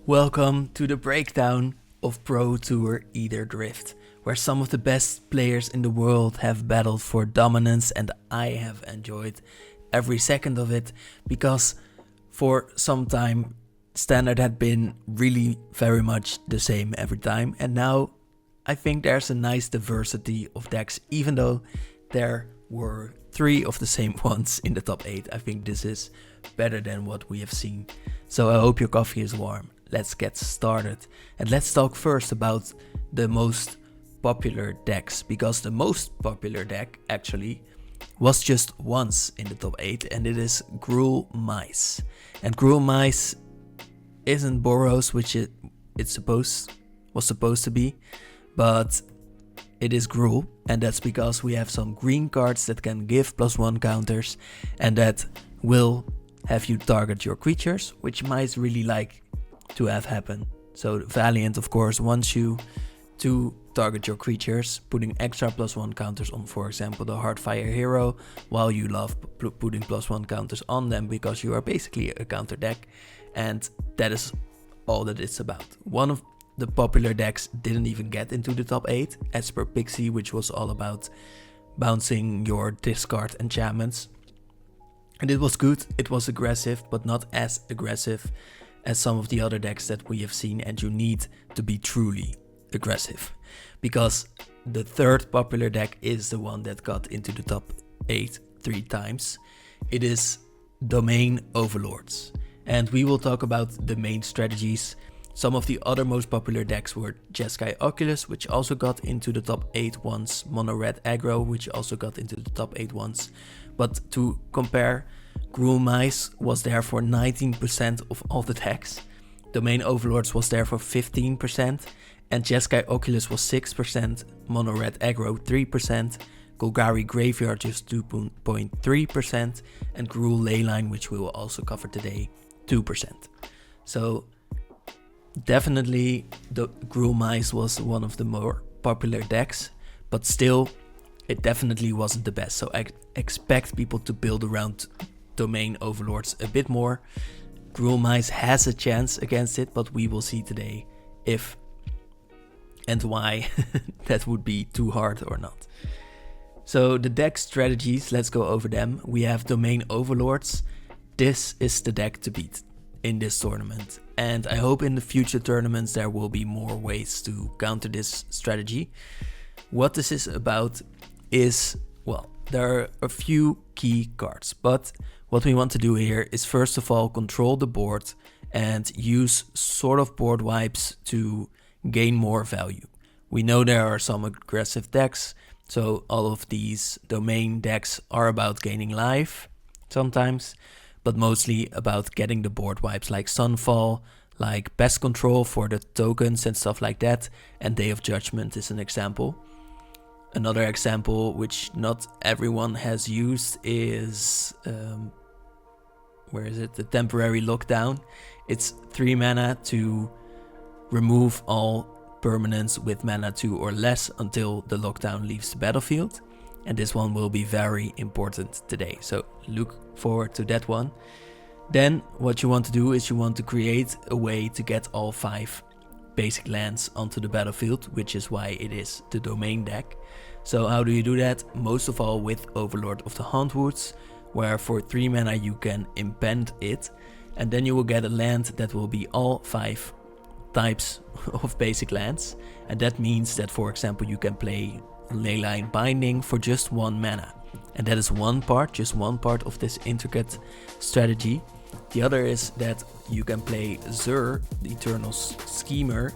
Welcome to the breakdown of Pro Tour Aetherdrift, where some of the best players in the world have battled for dominance, and I have enjoyed every second of it because for some time standard had been really very much the same every time, and now I think there's a nice diversity of decks. Even though there were 3 of the same ones in the top 8, I think this is better than what we have seen. So I hope your coffee is warm. Let's get started, and let's talk first about the most popular decks, because the most popular deck actually was just once in the top 8, and it is Gruul Mice. And Gruul Mice isn't Boros, which it was supposed to be, but it is Gruul, and that's because we have some green cards that can give +1 counters, and that will have you target your creatures, which mice really like to have happen. So Valiant, of course, wants you to target your creatures, putting extra +1 counters on, for example, the Heartfire hero, while you love putting +1 counters on them because you are basically a counter deck, and that is all that it's about. One of the popular decks didn't even get into the top 8, Esper Pixie, which was all about bouncing your discard enchantments. And it was good, it was aggressive, but not as aggressive as some of the other decks that we have seen, and you need to be truly aggressive. Because the third popular deck is the one that got into the top 8 3 times. It is Domain Overlords. And we will talk about the main strategies. Some of the other most popular decks were Jeskai Oculus, which also got into the top 8 once, Mono Red Aggro, which also got into the top 8 once. But to compare, Gruul Mice was there for 19% of all the decks, Domain Overlords was there for 15%, and Jeskai Oculus was 6%, Mono Red Aggro 3%, Golgari Graveyard just 2.3%, and Gruul Leyline, which we will also cover today, 2%. So definitely the Gruul Mice was one of the more popular decks, but still it definitely wasn't the best. So I expect people to build around Domain Overlords a bit more. Gruul Mice has a chance against it, but we will see today if and why that would be too hard or not. So the deck strategies, let's go over them. We have Domain Overlords. This is the deck to beat in this tournament, and I hope in the future tournaments there will be more ways to counter this strategy. What this is about is, well, there are a few key cards, but what we want to do here is first of all control the board and use sort of board wipes to gain more value. We know there are some aggressive decks, so all of these domain decks are about gaining life sometimes, but mostly about getting the board wipes like Sunfall, like Pest Control for the tokens and stuff like that, and Day of Judgment is an example. Another example which not everyone has used is, the Temporary Lockdown. It's 3 mana to remove all permanents with mana 2 or less until the lockdown leaves the battlefield. And this one will be very important today, so look forward to that one. Then what you want to do is you want to create a way to get all 5 basic lands onto the battlefield, which is why it is the domain deck. So how do you do that? Most of all with Overlord of the Hauntwoods, where for 3 mana you can impend it, and then you will get a land that will be all 5 types of basic lands. And that means that, for example, you can play Leyline Binding for just 1 mana, and that is just one part of this intricate strategy. The other is that you can play Zur, the Eternal Schemer,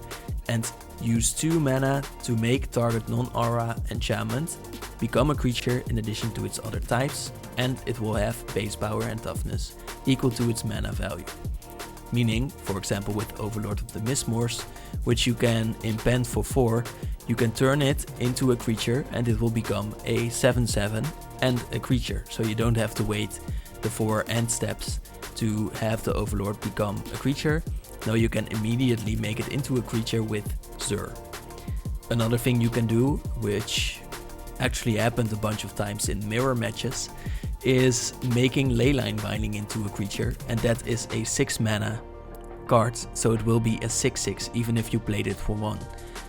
and use 2 mana to make target non-aura enchantment become a creature in addition to its other types, and it will have base power and toughness equal to its mana value. Meaning, for example, with Overlord of the Mistmoors, which you can impend for 4, you can turn it into a creature and it will become a 7/7 and a creature. So you don't have to wait the 4 end steps to have the Overlord become a creature. No, you can immediately make it into a creature with Zur. Another thing you can do, which actually happened a bunch of times in mirror matches, is making Leyline Binding into a creature, and that is a 6 mana card, so it will be a 6/6 even if you played it for 1.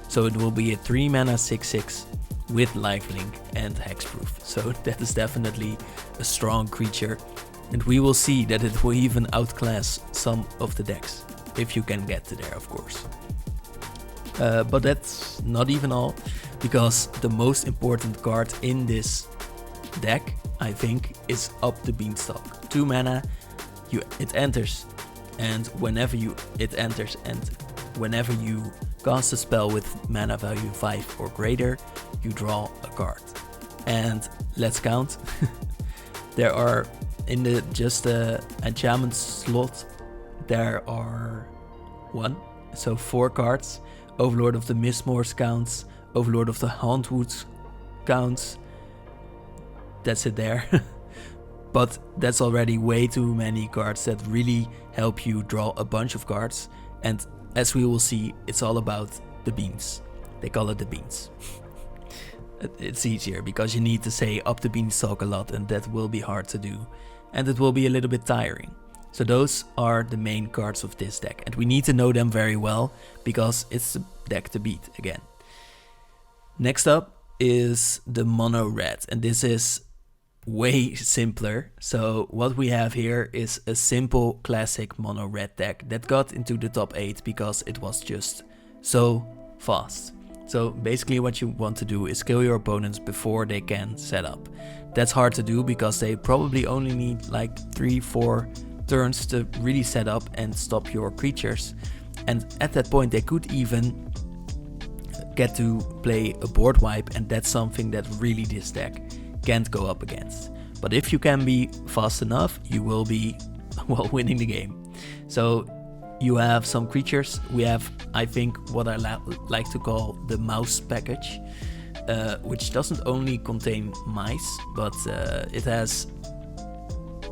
So it will be a 3 mana 6/6 with lifelink and hexproof. So that is definitely a strong creature, and we will see that it will even outclass some of the decks, if you can get to there, of course. But that's not even all, because the most important card in this deck, I think, is Up the Beanstalk. 2 mana, it enters, and whenever you cast a spell with mana value 5 or greater, you draw a card. And let's count. There are in the enchantment slot, there are 4 cards. Overlord of the Mistmoors counts, Overlord of the Hauntwoods counts. That's it there. But that's already way too many cards that really help you draw a bunch of cards. And as we will see, it's all about the beans. They call it the beans. It's easier because you need to say Up the Beanstalk a lot, and that will be hard to do. And it will be a little bit tiring. So those are the main cards of this deck. And we need to know them very well, because it's the deck to beat again. Next up is the mono red. And this is way simpler. So what we have here is a simple classic mono red deck that got into the top 8 because it was just so fast. So basically what you want to do is kill your opponents before they can set up. That's hard to do because they probably only need like 3-4 turns to really set up and stop your creatures. And at that point they could even get to play a board wipe, and that's something that really this deck can't go up against. But if you can be fast enough, you will be, well, winning the game. So you have some creatures. We have, I think, what I like to call the mouse package, which doesn't only contain mice, but it has,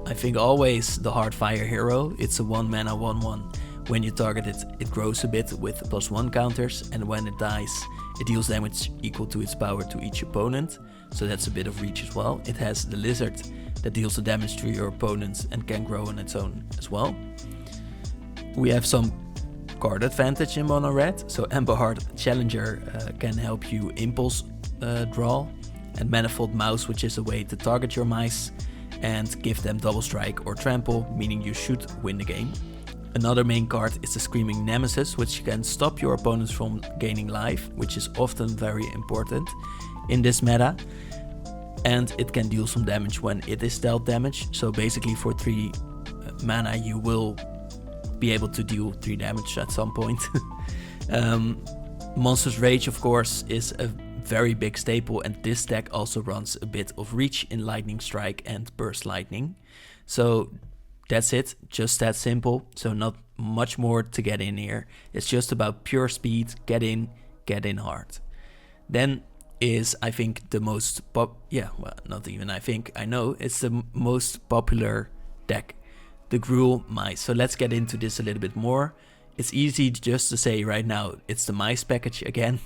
I think, always the Hardfire hero. It's a 1 mana 1/1. When you target it, it grows a bit with +1 counters, and when it dies, it deals damage equal to its power to each opponent. So that's a bit of reach as well. It has the lizard that deals the damage to your opponents and can grow on its own as well. We have some card advantage in mono red. So Emberheart Challenger can help you impulse draw, and Manifold Mouse, which is a way to target your mice and give them double strike or trample, meaning you should win the game. Another main card is the Screaming Nemesis, which can stop your opponents from gaining life, which is often very important in this meta. And it can deal some damage when it is dealt damage. So basically for 3 mana you will be able to deal 3 damage at some point. Monster's Rage, of course, is a very big staple, and this deck also runs a bit of reach in Lightning Strike and Burst Lightning. So that's it, just that simple. So not much more to get in here. It's just about pure speed, get in hard. Then is, I think, the most I know it's the most popular deck, the Gruul Mice. So let's get into this a little bit more. It's easy just to say right now, it's the mice package again.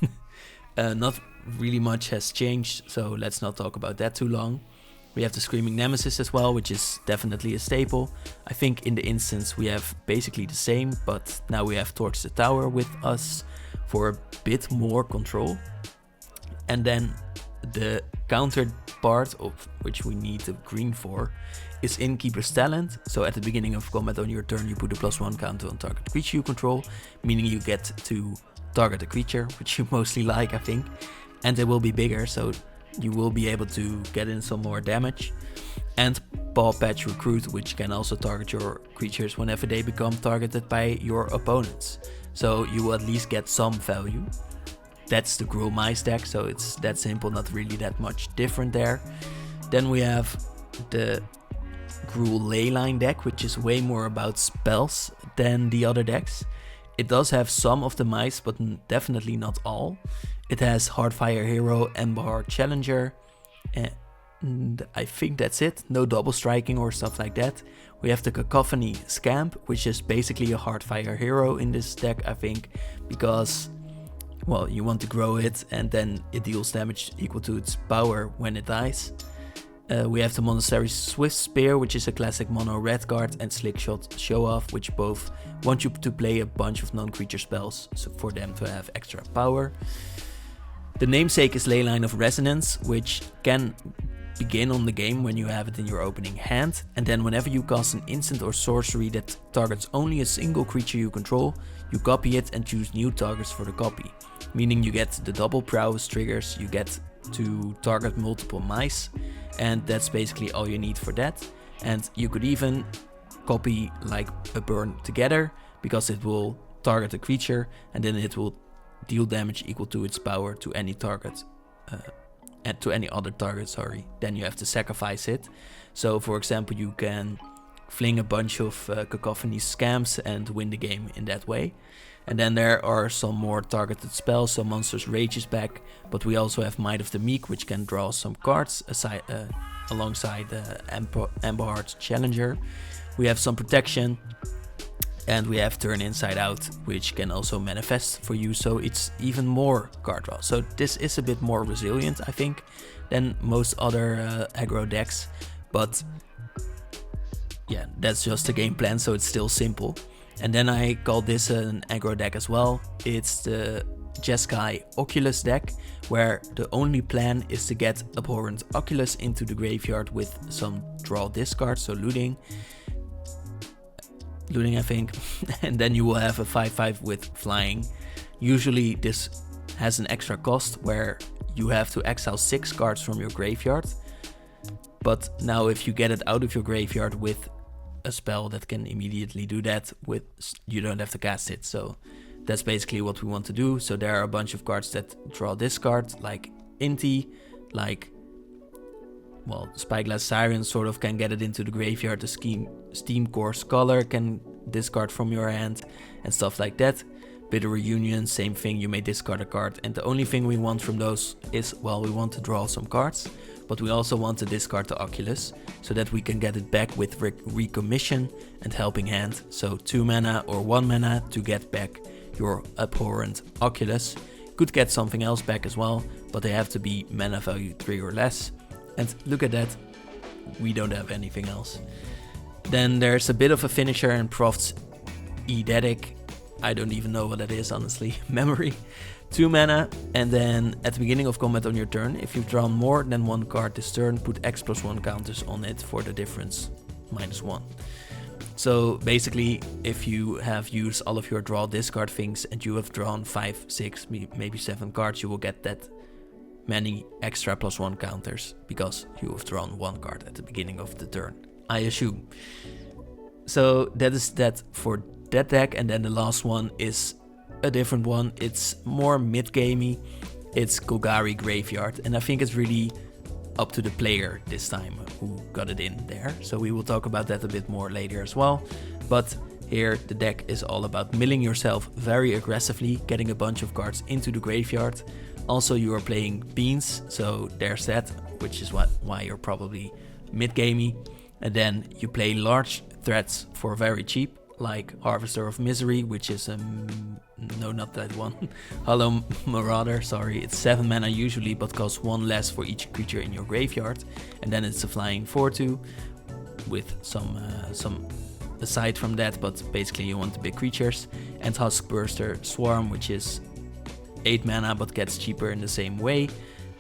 Not really much has changed, so let's not talk about that too long. We have the Screaming Nemesis as well, which is definitely a staple. I think in the instance we have basically the same, but now we have Torch the Tower with us for a bit more control. And then the counterpart, of which we need the green for, is Innkeeper's Talent. So at the beginning of combat on your turn, you put a +1 counter on target creature you control, meaning you get to target a creature, which you mostly like, I think. And they will be bigger, so you will be able to get in some more damage. And Paw Patch Recruit, which can also target your creatures whenever they become targeted by your opponents. So you will at least get some value. That's the Gruul Mice deck, so it's that simple, not really that much different there. Then we have the Gruul Leyline deck, which is way more about spells than the other decks. It does have some of the mice, but definitely not all. It has Hardfire Hero, Emberheart Challenger, and I think that's it. No double striking or stuff like that. We have the Cacophony Scamp, which is basically a Hardfire Hero in this deck, I think, because, well, you want to grow it and then it deals damage equal to its power when it dies. We have the Monastery Swift Spear, which is a classic mono red card, and Slick Shot Show Off, which both want you to play a bunch of non-creature spells so for them to have extra power. The namesake is Leyline of Resonance, which can begin on the game when you have it in your opening hand, and then whenever you cast an instant or sorcery that targets only a single creature you control, you copy it and choose new targets for the copy, meaning you get the double prowess triggers, you get to target multiple mice, and that's basically all you need for that. And you could even copy like a burn together, because it will target a creature and then it will deal damage equal to its power to any target, and to any other target, sorry. Then you have to sacrifice it. So for example, you can fling a bunch of Cacophony scams and win the game in that way. And then there are some more targeted spells, so Monster's Rage is back, but we also have Might of the Meek, which can draw some cards alongside Emberheart's Challenger. We have some protection, and we have Turn Inside Out, which can also manifest for you, so it's even more card draw. So this is a bit more resilient, I think, than most other aggro decks, but yeah, that's just the game plan, so it's still simple. And then I call this an aggro deck as well. It's the Jeskai Oculus deck, where the only plan is to get Abhorrent Oculus into the graveyard with some draw discard, so looting I think, and then you will have a 5/5 with flying. Usually this has an extra cost where you have to exile 6 cards from your graveyard, but now if you get it out of your graveyard with a spell that can immediately do that, you don't have to cast it. So that's basically what we want to do. So there are a bunch of cards that draw discard, like Inti, like, well, Spyglass Siren sort of can get it into the graveyard. The Steam Core Scholar can discard from your hand and stuff like that. Bitter Reunion, same thing, you may discard a card. And the only thing we want from those is, well, we want to draw some cards, but we also want to discard the Oculus so that we can get it back with Recommission and Helping Hand. So 2 mana or 1 mana to get back your Abhorrent Oculus. Could get something else back as well, but they have to be mana value 3 or less. And look at that, we don't have anything else. Then there's a bit of a finisher in Proft's Eidetic. I don't even know what that is, honestly. Memory. 2 mana, and then at the beginning of combat on your turn, if you've drawn more than 1 card this turn, put X+1 counters on it for the difference, -1. So basically, if you have used all of your draw discard things and you have drawn 5, 6, maybe 7 cards, you will get that many extra +1 counters because you have drawn 1 card at the beginning of the turn, I assume. So that is that for that deck, and then the last one is a different one. It's more mid-gamey. It's Golgari Graveyard, and I think it's really up to the player this time who got it in there. So we will talk about that a bit more later as well. But here the deck is all about milling yourself very aggressively, getting a bunch of cards into the graveyard. Also you are playing Beans, so there's that, which is why you're probably mid-gamey. And then you play large threats for very cheap, like Harvester of Misery, which is no, not that one. Hollow Marauder, sorry, it's 7 mana usually, but costs 1 less for each creature in your graveyard. And then it's a flying 4/2 with some aside from that, but basically you want the big creatures. And Huskburster Swarm, which is 8 mana but gets cheaper in the same way,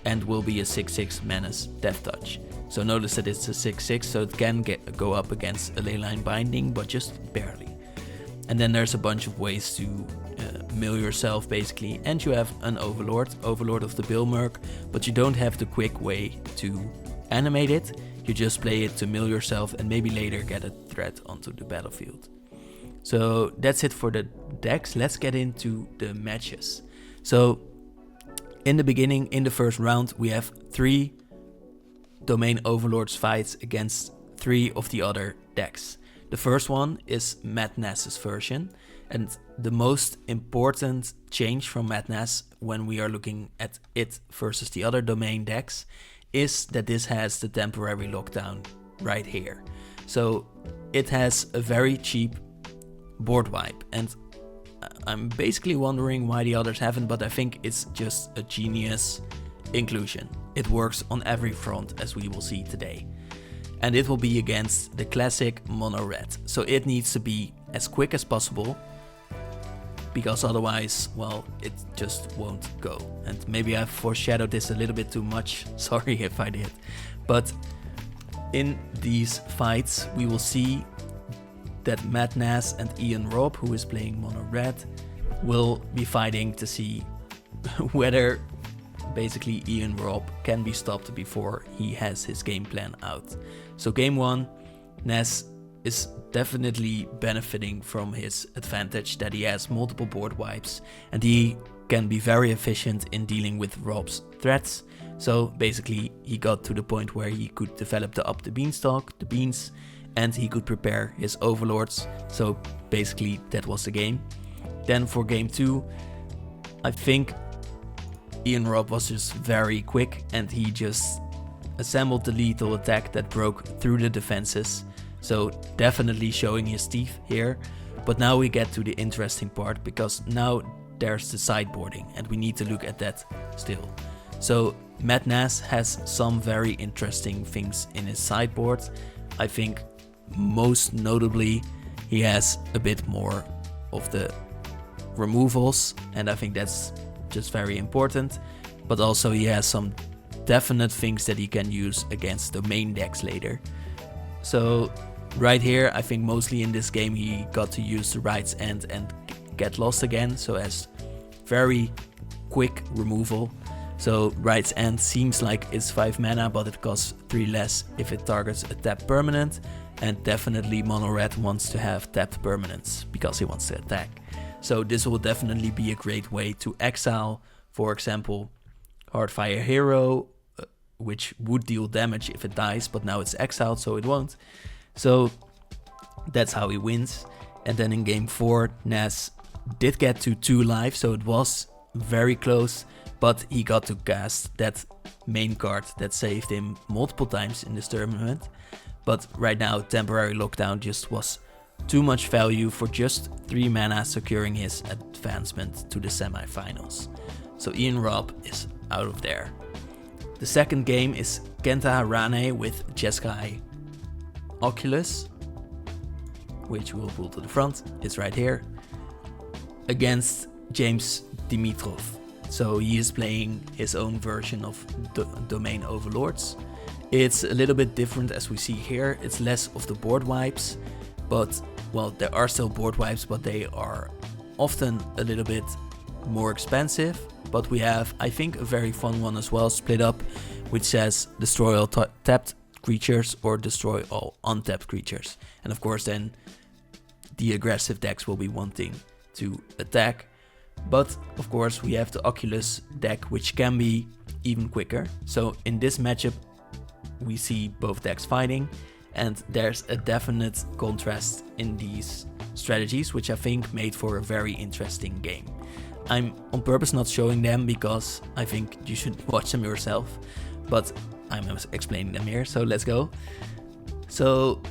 and will be a 6/6 Menace Death Touch. So notice that it's a 6/6, so it can go up against a Leyline Binding, but just barely. And then there's a bunch of ways to mill yourself basically, and you have an Overlord of the Bilmerk, but you don't have the quick way to animate it. You just play it to mill yourself and maybe later get a threat onto the battlefield. So that's it for the decks. Let's get into the matches. So in the beginning, in the first round, we have 3 Domain Overlords fights against 3 of the other decks. The first one is Matt Nass's version, and the most important change from Matt Nass when we are looking at it versus the other Domain decks is that this has the temporary lockdown right here. So it has a very cheap board wipe, and I'm basically wondering why the others haven't, but I think it's just a genius inclusion. it works on every front, as we will see today. And it will be against the classic mono red. So it needs to be as quick as possible, because otherwise, well, it just won't go. And maybe I've foreshadowed this a little bit too much, sorry if I did. But in these fights, we will see that Matt Nass and Ian Robb, who is playing mono red, will be fighting to see whether basically Ian Robb can be stopped before he has his game plan out. So game 1, Nass is definitely benefiting from his advantage that he has multiple board wipes, and he can be very efficient in dealing with Robb's threats. So basically he got to the point where he could develop the up the beanstalk, the beans, and he could prepare his overlords. So basically that was the game. Then for game 2, I think Ian Robb was just very quick and he just assembled the lethal attack that broke through the defenses. So definitely showing his teeth here. But now we get to the interesting part, because now there's the sideboarding and we need to look at that still. So Matt Nass has some very interesting things in his sideboard. I think most notably he has a bit more of the removals, and I think that's just very important. But also he has some definite things that he can use against domain decks later. So right here, I think mostly in this game he got to use the Right's End and get lost again, so as very quick removal. So Right's End seems like it's 5 mana, but it costs 3 less if it targets a tapped permanent, and definitely mono red wants to have tapped permanents because he wants to attack. So this will definitely be a great way to exile, for example, Hardfire Hero, which would deal damage if it dies, but now it's exiled, so it won't. So that's how he wins. And then in game 4, Nass did get to 2 lives, so it was very close, but he got to cast that main card that saved him multiple times in this tournament. But right now, Temporary Lockdown just was too much value for just 3 mana securing his advancement to the semifinals. So Ian Robb is out of there. The second game is Kenta Harane with Jeskai Oculus, which we'll pull to the front, it's right here, against James Dimitrov. So he is playing his own version of Domain Overlords. It's a little bit different as we see here. It's less of the board wipes, but well, there are still board wipes, but they are often a little bit more expensive. But we have, I think, a very fun one as well, split up, which says destroy all tapped creatures or destroy all untapped creatures. And of course then the aggressive decks will be wanting to attack. But of course we have the Oculus deck, which can be even quicker. So in this matchup we see both decks fighting, and there's a definite contrast in these strategies, which I think made for a very interesting game. I'm on purpose not showing them because I think you should watch them yourself, but I'm explaining them here, so let's go. So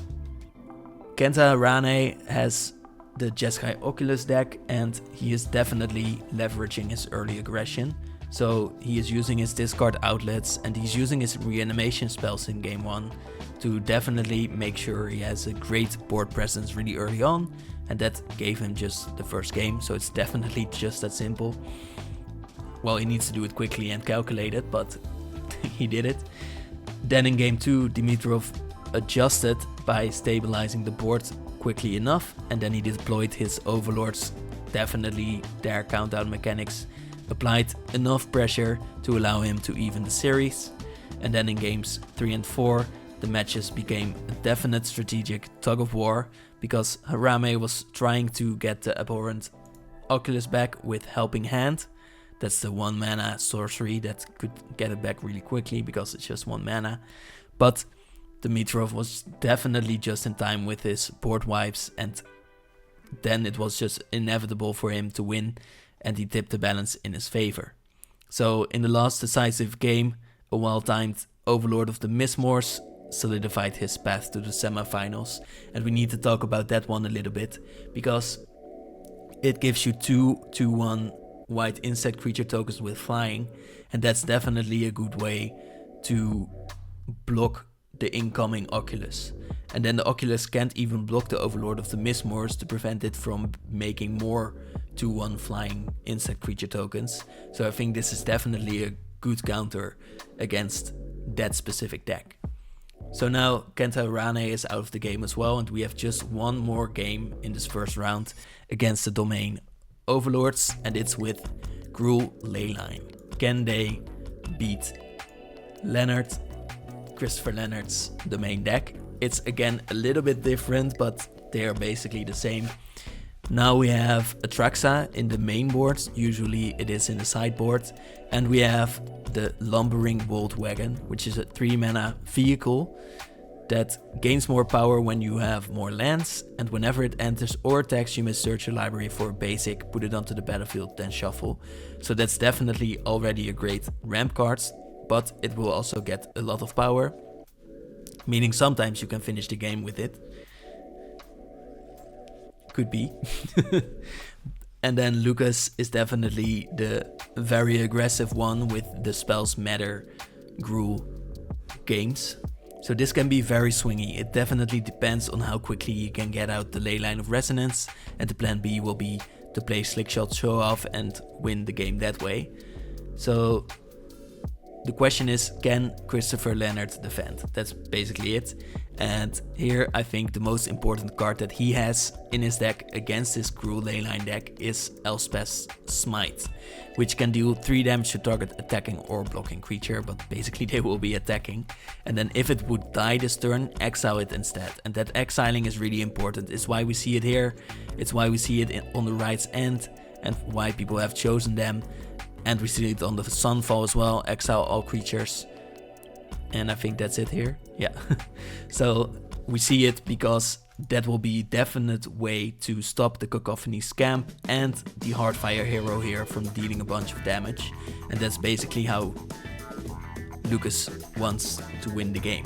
Kenta Harane has the Jeskai Oculus deck, and he is definitely leveraging his early aggression. So he is using his discard outlets and he's using his reanimation spells in game 1 to definitely make sure he has a great board presence really early on, and that gave him just the first game, so it's definitely just that simple. Well, he needs to do it quickly and calculated, but he did it. Then in game 2, Dimitrov adjusted by stabilizing the board quickly enough, and then he deployed his overlords. Definitely their countdown mechanics applied enough pressure to allow him to even the series. And then in games 3 and 4, the matches became a definite strategic tug of war, because Harame was trying to get the abhorrent Oculus back with Helping Hand. That's the 1 mana sorcery that could get it back really quickly because it's just 1 mana. But Dimitrov was definitely just in time with his board wipes, and then it was just inevitable for him to win, and he tipped the balance in his favor. So in the last decisive game, a well-timed Overlord of the Mistmoors solidified his path to the semifinals, and we need to talk about that one a little bit, because it gives you 2/1 white insect creature tokens with flying, and that's definitely a good way to block the incoming Oculus. And then the Oculus can't even block the Overlord of the Mistmoors to prevent it from making more 2/1 flying insect creature tokens. So I think this is definitely a good counter against that specific deck. So now Kenta Rane is out of the game as well, and we have just one more game in this first round against the Domain Overlords, and it's with Gruul Leyline. Can they beat Christopher Leonard's Domain deck? It's again a little bit different, but they are basically the same. Now we have Atraxa in the main board, usually it is in the sideboard, and we have the Lumbering Bolt Wagon, which is a 3-mana vehicle that gains more power when you have more lands, and whenever it enters or attacks you may search your library for a basic, put it onto the battlefield, then shuffle. So that's definitely already a great ramp card, but it will also get a lot of power, meaning sometimes you can finish the game with it. Could be. And then Lucas is definitely the very aggressive one with the Spells Matter Gruul games. So this can be very swingy. It definitely depends on how quickly you can get out the Leyline of Resonance, and the plan B will be to play Slickshot Show Off and win the game that way. So the question is, can Christopher Leonard defend? That's basically it. And here I think the most important card that he has in his deck against this Gruul Leyline deck is Elspeth's Smite, which can deal 3 damage to target attacking or blocking creature, but basically they will be attacking. And then if it would die this turn, exile it instead. And that exiling is really important. It's why we see it here, it's why we see it on the right's end, and why people have chosen them. And we see it on the Sunfall as well, exile all creatures. And I think that's it here, yeah. So we see it because that will be a definite way to stop the Cacophony Scamp and the Heartfire hero here from dealing a bunch of damage. And that's basically how Lucas wants to win the game.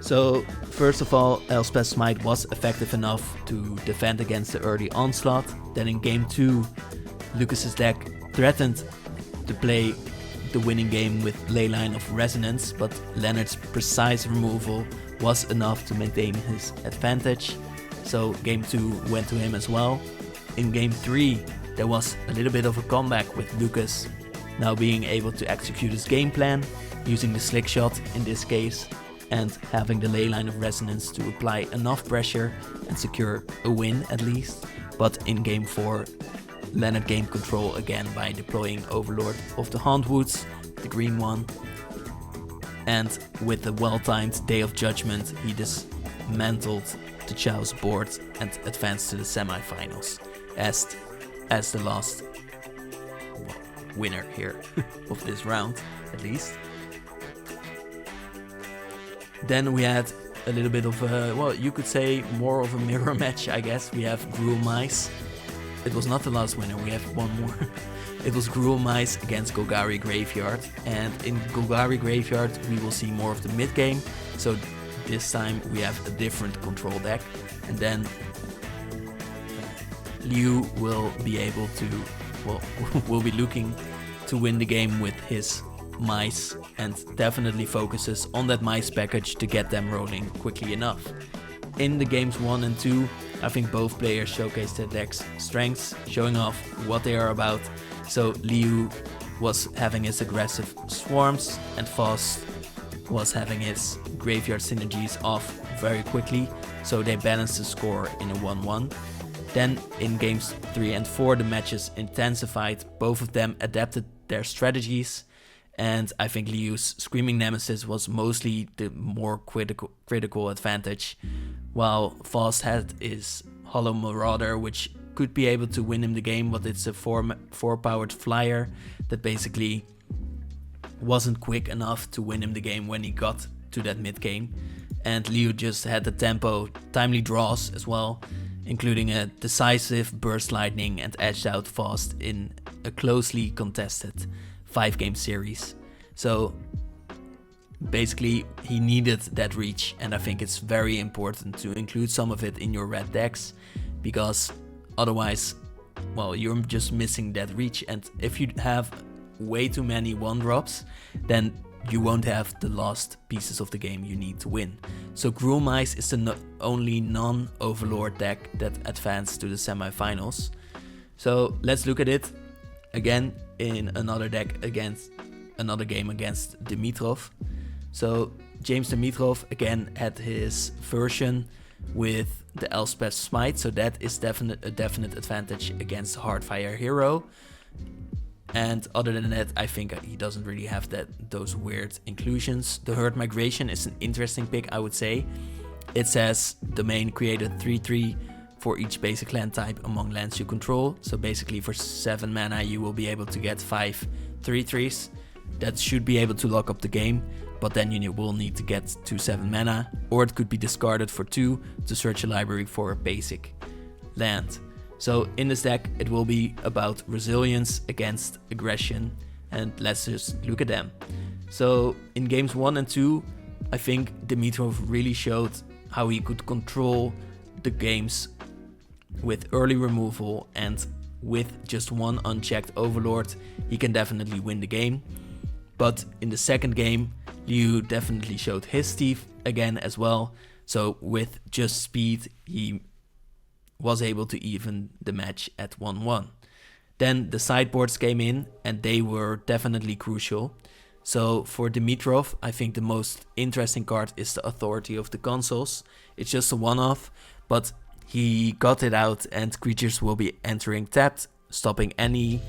So first of all, Elspeth's Smite was effective enough to defend against the early onslaught. Then in game 2, Lucas's deck threatened to play the winning game with Leyline of Resonance, but Leonard's precise removal was enough to maintain his advantage. So game 2 went to him as well. In game 3 there was a little bit of a comeback with Lucas now being able to execute his game plan, using the Slick Shot in this case, and having the Leyline of Resonance to apply enough pressure and secure a win at least. But in game 4 Leonard gained control again by deploying Overlord of the Hauntwoods, the green one, and with the well-timed Day of Judgment he dismantled the Chow's board and advanced to the semi-finals as the last winner here of this round at least. Then we had a little bit of a, well, you could say more of a mirror match, I guess. We have Gruul Mice. It was not the last winner, we have one more. It was Gruul Mice against Golgari Graveyard, and in Golgari Graveyard we will see more of the mid game, so this time we have a different control deck, and then Liu will be able to, well, will be looking to win the game with his mice, and definitely focuses on that mice package to get them rolling quickly enough. In the games 1 and 2, I think both players showcased their deck's strengths, showing off what they are about. So Liu was having his aggressive swarms, and Faust was having his graveyard synergies off very quickly, so they balanced the score in a 1-1. Then in games 3 and 4 the matches intensified, both of them adapted their strategies, and I think Liu's Screaming Nemesis was mostly the more critical advantage, while Faust had his Hollow Marauder, which could be able to win him the game, but it's a 4-powered flyer that basically wasn't quick enough to win him the game when he got to that mid game. And Liu just had the tempo, timely draws as well, including a decisive Burst Lightning, and edged out Faust in a closely contested 5-game series. So basically he needed that reach, and I think it's very important to include some of it in your red decks, because otherwise, well, you're just missing that reach. And if you have way too many 1-drops, then you won't have the last pieces of the game you need to win. So Gruul Mice is the only non-Overlord deck that advanced to the semifinals. So let's look at it again in another deck against another game against Dimitrov. So James Dimitrov again had his version with the Elspeth Smite, so that is a definite advantage against Hardfire Hero. And other than that, I think he doesn't really have those weird inclusions. The Herd Migration is an interesting pick, I would say. It says Domain created 3/3 for each basic land type among lands you control. So basically for 7 mana you will be able to get 5 3/3s. That should be able to lock up the game, but then you will need to get to 7 mana, or it could be discarded for 2 to search a library for a basic land. So in this deck it will be about resilience against aggression, and let's just look at them. So in games 1 and 2, I think Dimitrov really showed how he could control the games with early removal, and with just one unchecked Overlord he can definitely win the game. But in the second game, Liu definitely showed his teeth again as well. So with just speed, he was able to even the match at 1-1. Then the sideboards came in, and they were definitely crucial. So for Dimitrov, I think the most interesting card is the Authority of the Consuls. It's just a one-off, but he got it out, and creatures will be entering tapped, stopping any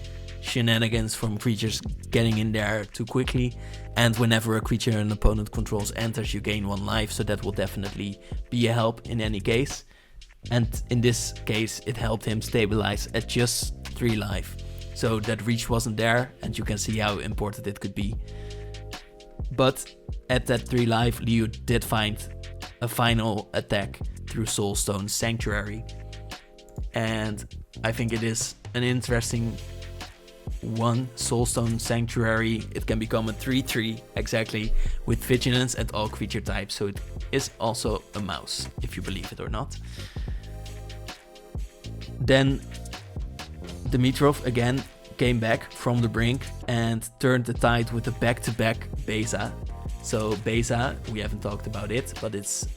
shenanigans from creatures getting in there too quickly. And whenever a creature an opponent controls enters, you gain 1 life, so that will definitely be a help in any case. And in this case it helped him stabilize at just 3 life, so that reach wasn't there, and you can see how important it could be. But at that 3 life, Liu did find a final attack through Soulstone Sanctuary, and I think it is an interesting one. Soulstone Sanctuary, it can become a 3/3 exactly with vigilance at all creature types, so it is also a mouse, if you believe it or not. Then Dimitrov again came back from the brink and turned the tide with a back-to-back Beza. So Beza, we haven't talked about it, but it's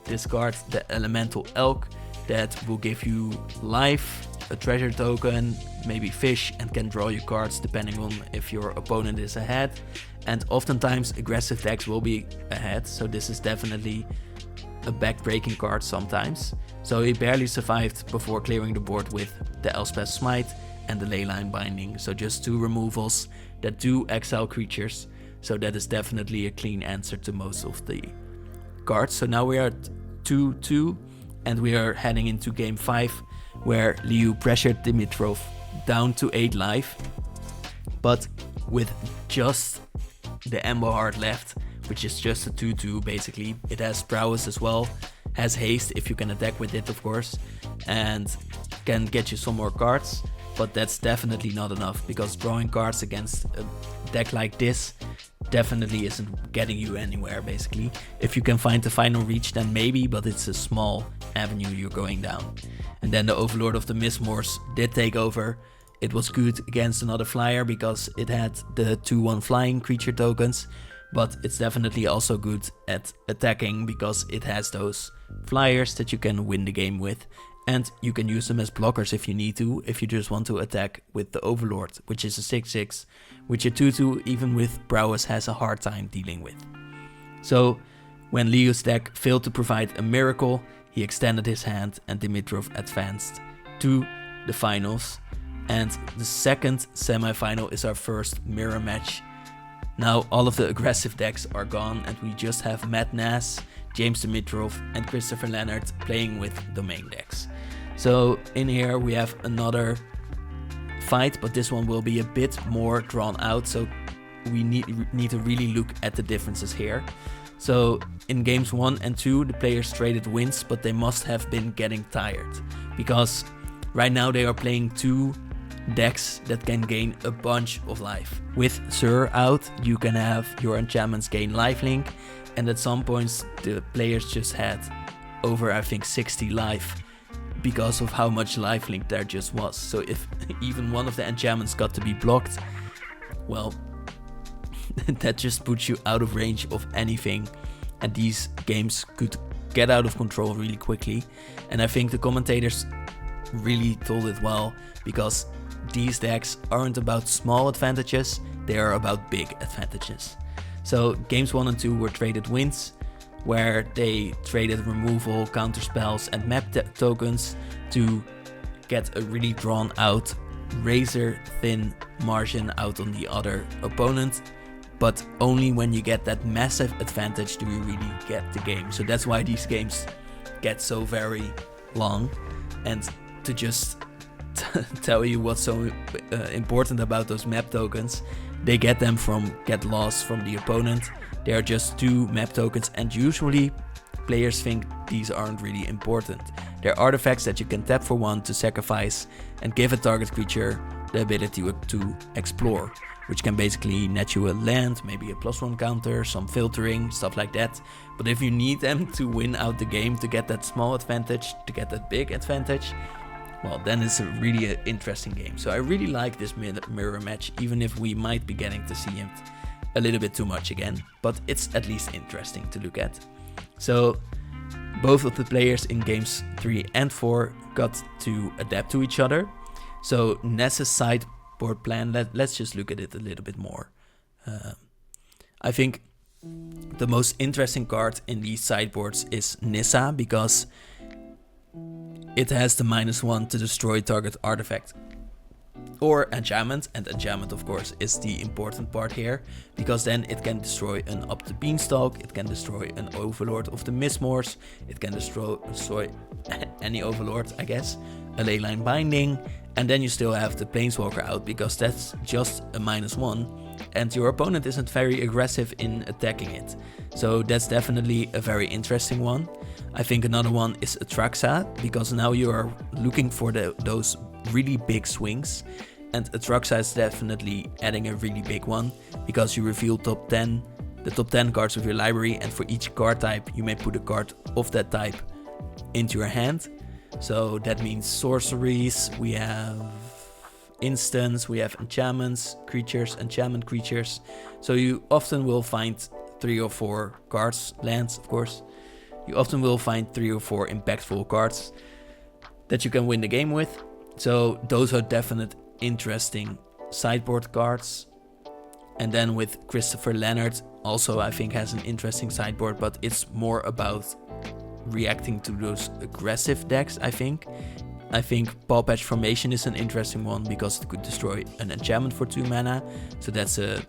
discard the Elemental Elk that will give you life, a treasure token, maybe fish, and can draw your cards depending on if your opponent is ahead. And oftentimes aggressive decks will be ahead, so this is definitely a back-breaking card sometimes. So he barely survived before clearing the board with the Elspeth Smite and the Leyline Binding. So just 2 removals that do exile creatures. So that is definitely a clean answer to most of the cards. So now we are at 2-2, and we are heading into game 5, where Liu pressured Dimitrov down to 8 life, but with just the Ember Heart left, which is just a 2/2 basically. It has prowess as well, has haste if you can attack with it of course, and can get you some more cards, but that's definitely not enough, because drawing cards against a deck like this definitely isn't getting you anywhere basically. If you can find the final reach then maybe, but it's a small avenue you're going down. And then the Overlord of the Mistmoors did take over. It was good against another flyer because it had the 2/1 flying creature tokens, but it's definitely also good at attacking because it has those flyers that you can win the game with, and you can use them as blockers if you need to, if you just want to attack with the Overlord, which is a 6/6, which a 2/2 even with prowess has a hard time dealing with. So when Liu's deck failed to provide a miracle, he extended his hand and Dimitrov advanced to the finals. And the second semi-final is our first mirror match. Now all of the aggressive decks are gone, and we just have Matt Nass, James Dimitrov and Christopher Leonard playing with domain decks. So in here we have another fight, but this one will be a bit more drawn out, so we need to really look at the differences here. So in games 1 and 2 the players traded wins, but they must have been getting tired, because right now they are playing 2 decks that can gain a bunch of life. With Sur out, you can have your enchantments gain lifelink, and at some points the players just had over I think 60 life because of how much lifelink there just was. So if even one of the enchantments got to be blocked, well, that just puts you out of range of anything, and these games could get out of control really quickly. And I think the commentators really told it well, because these decks aren't about small advantages, they are about big advantages. So games 1 and 2 were traded wins, where they traded removal, counter spells and map tokens to get a really drawn out, razor thin margin out on the other opponent. But only when you get that massive advantage do you really get the game. So that's why these games get so very long. And to just tell you what's so important about those map tokens, they get them from get lost from the opponent. They are just 2 map tokens, and usually players think these aren't really important. They're artifacts that you can tap for 1 to sacrifice and give a target creature the ability to explore, which can basically net you a land, maybe a +1 counter, some filtering, stuff like that. But if you need them to win out the game, to get that small advantage, to get that big advantage, well, then it's a really interesting game. So I really like this mirror match, even if we might be getting to see it a little bit too much again, but it's at least interesting to look at. So both of the players in games 3 and 4 got to adapt to each other. So Nass's sideboard plan, let's just look at it a little bit more. I think the most interesting card in these sideboards is Nissa, because it has the -1 to destroy target artifact or enchantment, and enchantment of course is the important part here, because then it can destroy an Up the Beanstalk, it can destroy an Overlord of the Mistmoors, it can destroy any Overlord, I guess, a Leyline Binding, and then you still have the Planeswalker out, because that's just a -1, and your opponent isn't very aggressive in attacking it. So that's definitely a very interesting one. I think another one is Atraxa, because now you are looking for those really big swings, and Atraxa is definitely adding a really big one, because you reveal the top 10 cards of your library, and for each card type you may put a card of that type into your hand. So that means sorceries, we have instants, we have enchantments, creatures, enchantment creatures. So you often will find 3 or 4 cards, lands of course. You often will find 3 or 4 impactful cards that you can win the game with. So those are definite interesting sideboard cards. And then with Christopher Leonard, also I think has an interesting sideboard, but it's more about reacting to those aggressive decks, I think. I think Paw Patch Formation is an interesting one, because it could destroy an enchantment for 2 mana. So that's a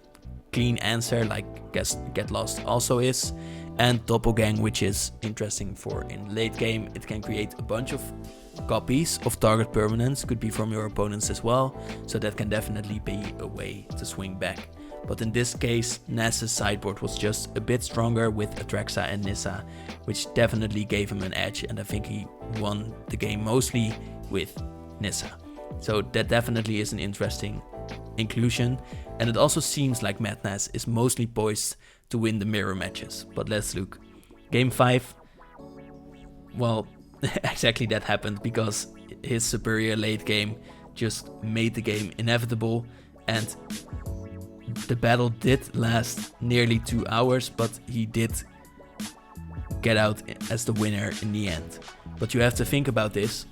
clean answer, like Get Lost also is. And Doppelgang, which is interesting for in late game. It can create a bunch of copies of target permanents, could be from your opponents as well, so that can definitely be a way to swing back. But in this case, Nass's sideboard was just a bit stronger with Atraxa and Nissa, which definitely gave him an edge, and I think he won the game mostly with Nissa. So that definitely is an interesting inclusion, and it also seems like Matt Nass is mostly poised to win the mirror matches. But let's look. Game 5, well, exactly that happened, because his superior late game just made the game inevitable, and the battle did last nearly 2 hours, but he did get out as the winner in the end. But you have to think about this.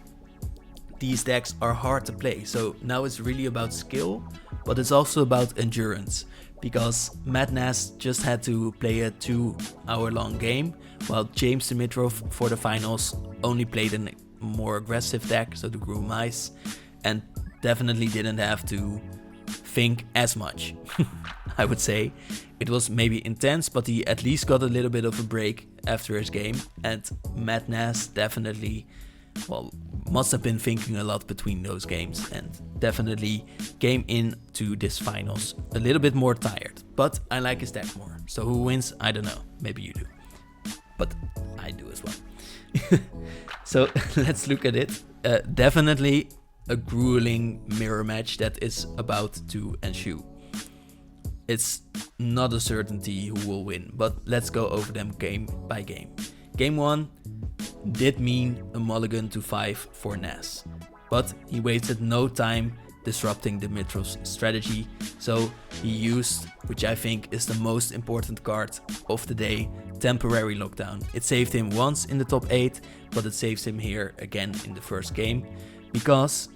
These decks are hard to play, so now it's really about skill, but it's also about endurance, because Matt Nass just had to play a 2-hour-long game, while James Dimitrov for the finals only played a more aggressive deck, so the Gruul Mice, and definitely didn't have to think as much. I would say it was maybe intense, but he at least got a little bit of a break after his game, and Matt Nass definitely, well, must have been thinking a lot between those games, and definitely came into this finals a little bit more tired. But I like his deck more. So who wins? I don't know. Maybe you do. But I do as well. So let's look at it. Definitely a grueling mirror match that is about to ensue. It's not a certainty who will win, but let's go over them game by game. Game 1 did mean a mulligan to 5 for Nass, but he wasted no time disrupting Dimitrov's strategy. So he used, which I think is the most important card of the day, Temporary Lockdown. It saved him once in the top 8, but it saves him here again in the first game, because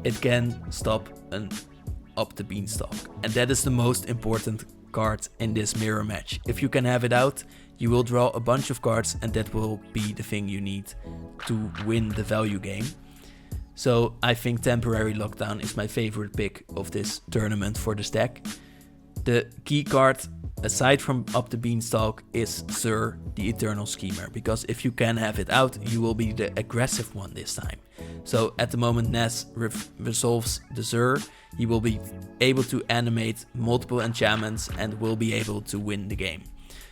it can stop an Up the Beanstalk. And that is the most important card in this mirror match. If you can have it out, you will draw a bunch of cards, and that will be the thing you need to win the value game. So I think Temporary Lockdown is my favorite pick of this tournament for this deck. The key card, aside from Up the Beanstalk, is Sir, the Eternal Schemer, because if you can have it out, you will be the aggressive one this time. So at the moment Nass resolves the Sir, he will be able to animate multiple enchantments and will be able to win the game.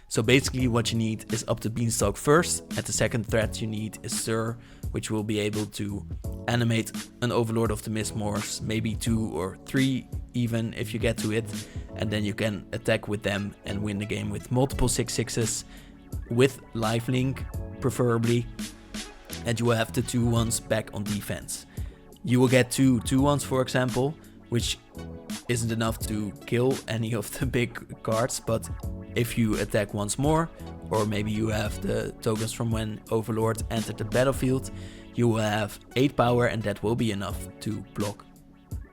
So basically what you need is Up the Beanstalk first. At the second threat you need is Sir, which will be able to animate an Overlord of the Mistmoors, maybe 2 or 3 even if you get to it, and then you can attack with them and win the game with multiple 6/6s with lifelink preferably, and you will have the 2/1s back on defense. You will get 2 2/1s for example, which isn't enough to kill any of the big cards, but if you attack once more, or maybe you have the tokens from when Overlord entered the battlefield, you will have 8 power, and that will be enough to block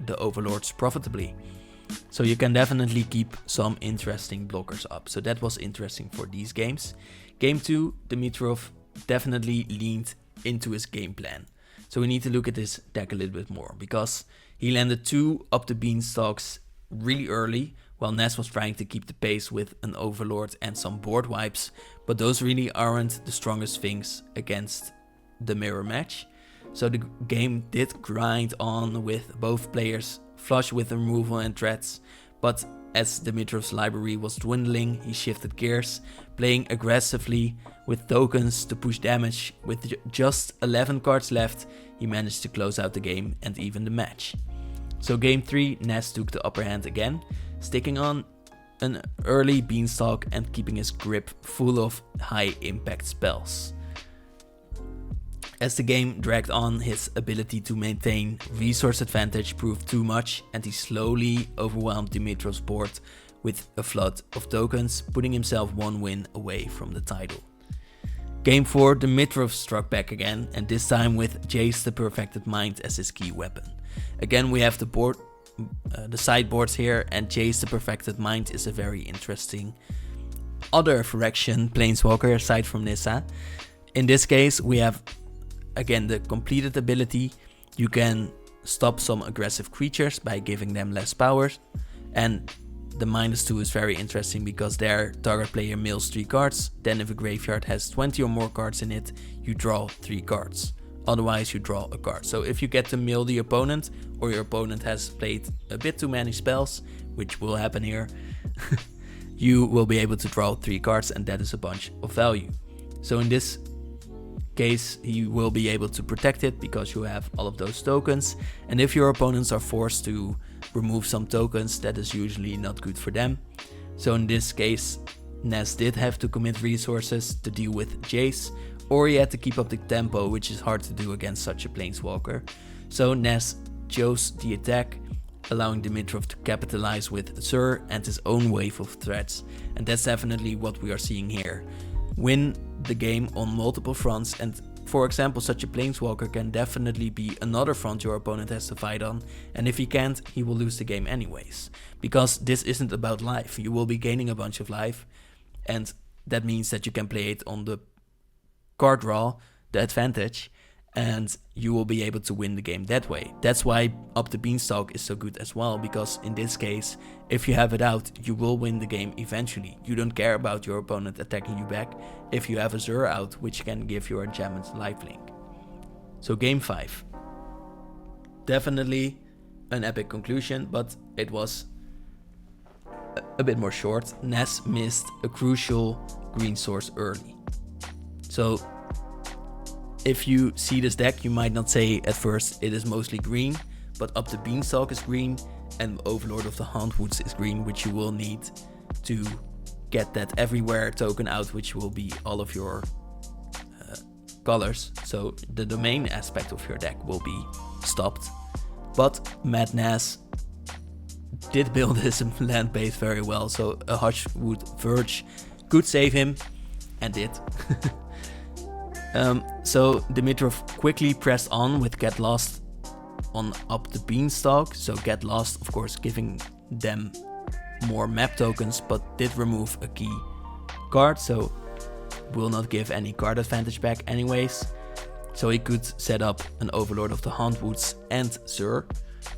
the Overlords profitably. So you can definitely keep some interesting blockers up. So that was interesting for these games. Game 2, Dimitrov definitely leaned into his game plan. So we need to look at this deck a little bit more, because he landed 2 Up the Beanstalks really early, while Nass was trying to keep the pace with an Overlord and some board wipes, but those really aren't the strongest things against the mirror match. So the game did grind on with both players flush with removal and threats, but as Dimitrov's library was dwindling, he shifted gears, playing aggressively with tokens to push damage. With just 11 cards left, he managed to close out the game and even the match. So game 3, Nass took the upper hand again, sticking on an early Beanstalk and keeping his grip full of high impact spells. As the game dragged on, his ability to maintain resource advantage proved too much, and he slowly overwhelmed Dimitrov's board with a flood of tokens, putting himself 1 win away from the title. Game 4, Dimitrov struck back again, and this time with Jace the Perfected Mind as his key weapon. Again we have the sideboards here, and Jace the Perfected Mind is a very interesting other Phyrexian Planeswalker aside from Nissa. In this case we have again the completed ability. You can stop some aggressive creatures by giving them less power, and the -2 is very interesting because their target player mills 3 cards, then if a graveyard has 20 or more cards in it, you draw 3 cards. Otherwise you draw a card. So if you get to mill the opponent, or your opponent has played a bit too many spells, which will happen here, you will be able to draw 3 cards, and that is a bunch of value. So in this case he will be able to protect it because you have all of those tokens, and if your opponents are forced to remove some tokens, that is usually not good for them. So in this case Nass did have to commit resources to deal with Jace, or he had to keep up the tempo, which is hard to do against such a Planeswalker. So Nass chose the attack, allowing Dimitrov to capitalize with Sir and his own wave of threats, and that's definitely what we are seeing here. Win the game on multiple fronts, and for example such a Planeswalker can definitely be another front your opponent has to fight on, and if he can't, he will lose the game anyways, because this isn't about life. You will be gaining a bunch of life, and that means that you can play it on the card draw, the advantage, and you will be able to win the game that way. That's why Up the Beanstalk is so good as well, because in this case, if you have it out, you will win the game eventually. You don't care about your opponent attacking you back if you have a Zur out, which can give your enchantments lifelink. So game 5. Definitely an epic conclusion, but it was a bit more short. Nass missed a crucial green source early. So if you see this deck, you might not say at first it is mostly green, but Up the Beanstalk is green and Overlord of the Hauntwoods is green, which you will need to get that everywhere token out, which will be all of your colors. So the domain aspect of your deck will be stopped. But Matt Nass did build his land base very well, so a Hushwood Verge could save him, and did. So Dimitrov quickly pressed on with Get Lost on up the Beanstalk. So Get Lost, of course, giving them more map tokens, but did remove a key card, so will not give any card advantage back anyways. So he could set up an Overlord of the Hauntwoods and Zur.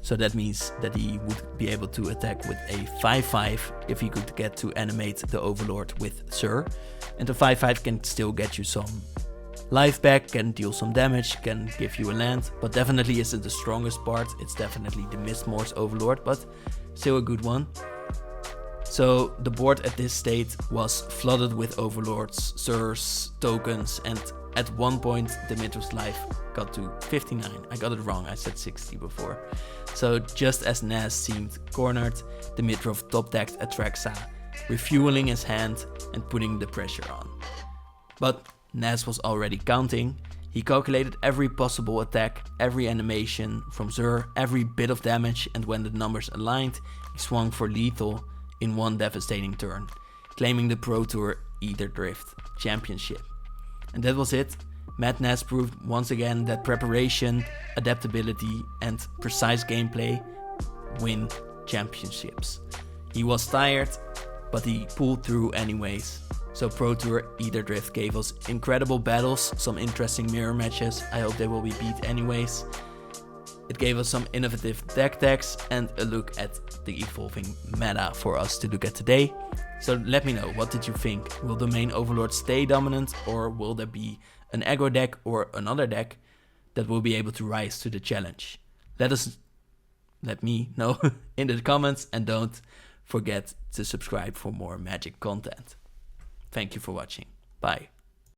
So that means that he would be able to attack with a 5-5 if he could get to animate the Overlord with Zur. And the 5-5 can still get you some life back, can deal some damage, can give you a land, but definitely isn't the strongest part. It's definitely the Mistmore's Overlord, but still a good one. So the board at this state was flooded with Overlords, Zurs, tokens, and at one point Dimitrov's life got to 59. I got it wrong, I said 60 before. So just as Nass seemed cornered, Dimitrov top-decked Atraxa, refueling his hand and putting the pressure on. But Nass was already counting. He calculated every possible attack, every animation from Zur, every bit of damage, and when the numbers aligned, he swung for lethal in one devastating turn, claiming the Pro Tour Aetherdrift championship. And that was it. Matt Nass proved once again that preparation, adaptability, and precise gameplay win championships. He was tired, but he pulled through anyways. So Pro Tour Aetherdrift gave us incredible battles, some interesting mirror matches. I hope they will be beat anyways. It gave us some innovative deck decks and a look at the evolving meta for us to look at today. So let me know, what did you think? Will Domain Overlords stay dominant, or will there be an aggro deck or another deck that will be able to rise to the challenge? Let me know in the comments, and don't forget to subscribe for more Magic content. Thank you for watching. Bye.